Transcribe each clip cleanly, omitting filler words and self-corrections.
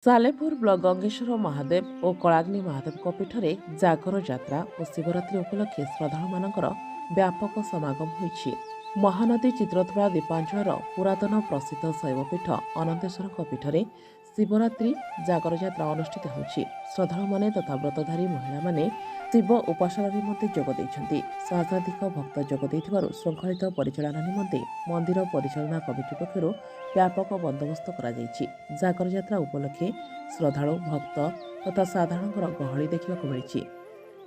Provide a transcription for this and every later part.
Salepur block Gangeshwar Mahadev और कलाग्नि महादेव पीठ में जागर यात्रा और शिवरात्रि उपलक्षे श्रद्धा व्यापक समागम होइछि। महानदी चित्रतुला दीपांचल पुरातन प्रसिद्ध शैवपीठ अनंतेश्वर पीठ में शिवरात्रि जागर यात्रा अनुष्ठित होइछि। श्रद्धालु माने तथा व्रतधारी महिला माने शिव उपासना निमंते जोग देइछन्ति। सहस्राधिक भक्त जोग देइथिबारु श्रृंखलित परिचालना निमंते मंदिर परिचालना कमिटी पक्षरु व्यापक बंदोबस्त करा जाइछि। जागर यात्रा उपलक्षे श्रद्धालु भक्त तथा साधारणकर गहली देखा मिली।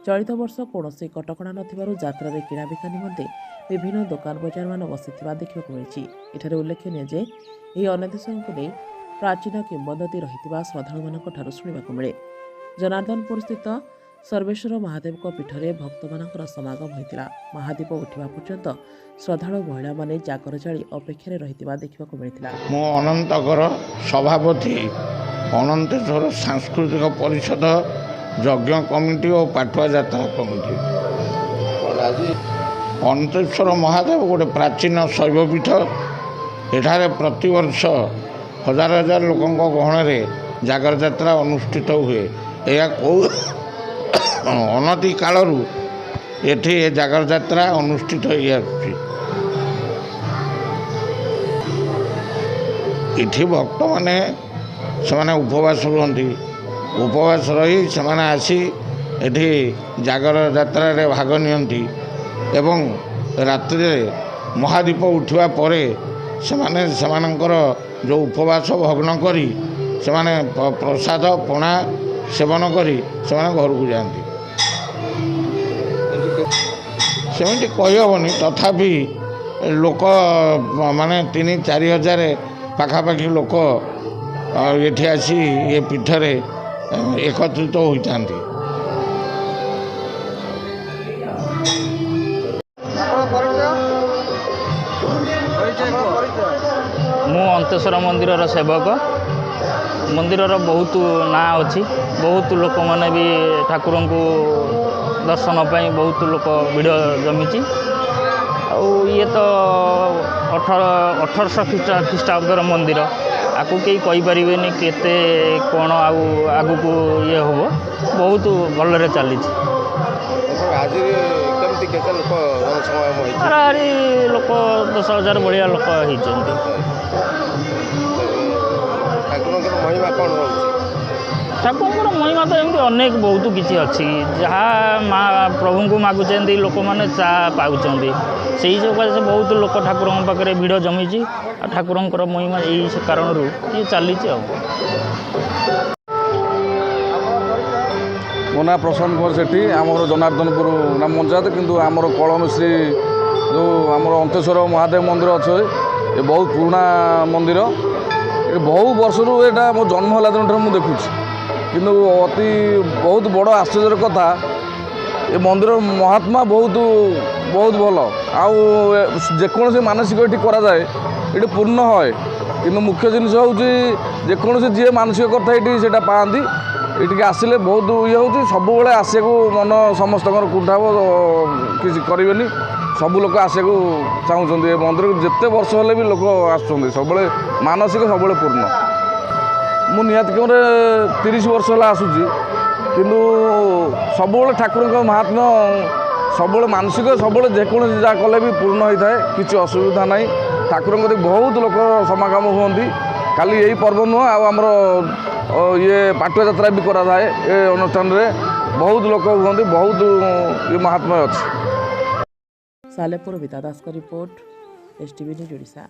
चलित वर्ष कौन कटकणा नथिबारु जात्रारे किणाबिका निमंते विभिन्न दुकान बजार मान बसिथिबा देखा मिली। एठारे उल्लेखनीय जे ଏହି ଅନନ୍ତେଶ୍ୱରଙ୍କୁ ନେଇ प्राचीन किंवदंती रहिथिबा श्रद्धालुमानଙ୍କ ଠାରୁ ଶୁଣିବାକୁ ମିଳେ। जनार्दनपुर स्थित सर्वेश्वर महादेव पीठ में भक्त मानकर समागम होता। महादीप उठा पर्यंत श्रद्धालु महिला माने जागर जाली अपेक्षा रहिथिबा देखा मिलता। मो अनंतगर सभापति अनंतेश्वर सांस्कृतिक परिषद यज्ञ कमिटी और पाटुआ जात्रा कमिटी। अनंतेश्वर महादेव गोटे प्राचीन शैवपीठ। एठारे प्रतिवर्ष हजार हजार लोकों गहण में जागर यात्रा अनुष्ठित हुए। यह अनति कालरू एठी जागर यात्रा अनुष्ठित इठी भक्त माने से उपवास रुहंती। उपवास रही से आसी एठी जागर यात्रा रे भाग नियंती एवं रात्रि महादीप उठिबा परे सेमानंकर जो उपवास भग्न करी सेमाने प्रसाद पणा सेवन करी सेमाने घर को जाती। सेमती कहीहबनी तथापि लोक माने 3-4 हजार पाखापाखि लोक ये आसी ये पीठरे एकत्रित होता। मु अंतेश्वर मंदिर सेवक। मंदिर बहुत ना अच्छी। बहुत लोक मैंने भी ठाकुर को दर्शन पाई बहुत लोक भिड़ जमी। ये तो 1800 ख्रीष्टाब्दर मंदिर आपको कई कहींपारे केते कौन आगु को ये हम बहुत भलरे चली। लोक 10,000 भाया लोक होती। ठाकुर महिमा तो एमती अनेक बहुत किसी अच्छी जहाँ प्रभु को मागुंट लोक मैंने चा पाँच से सकाशे बहुत लोक ठाकुर पाखे भिड़ जमी। ठाकुर महिमा यही कारण ये चली। मो ना प्रशांत कुमार सेठी। आमर जनार्दनपुर नाम पंचायत किंतु आमर कलमश्री जो आमर अंतेश्वर महादेव मंदिर अच्छे ये बहुत पुराना मंदिर। ये बहु वर्षरू यहाँ मो जन्म है दिन मुझे देखुची किंतु अति बहुत बड़ आश्चर्य कथा ये मंदिर महात्मा बहुत बहुत भल आउ जेकोसी मानसिक ये कराए ये पूर्ण है। किंतु मुख्य जिनस हूँ जेकोसी जी मानसिक कथा ये पाती ये आसिले बहुत ये हूँ सब आसिया मन समस्त कुंठाव किसी करें सब लोग आसिया चाहूँगी। ये मंदिर जिते वर्ष हेल्ले भी लोक आसुँच सब मानसिक सब पूर्ण। मु निहत क्यों 30 वर्ष है आसूँ किंतु सब ठाकुर महात्म्य सब मानसिक सब जेकोसी जहाँ कले भी पूर्ण होता है किसी असुविधा ना। ठाकुर बहुत लोक समागम हुंती। खाली यही पर्व नुह आमर ये पाटुआ यात्रा भी कराए। ये अनुष्ठान रे बहुत लोक हुंती बहुत ये महात्म्य अच्छे। सालेपुर विता दास का रिपोर्ट, STV न्यूज ओडिशा।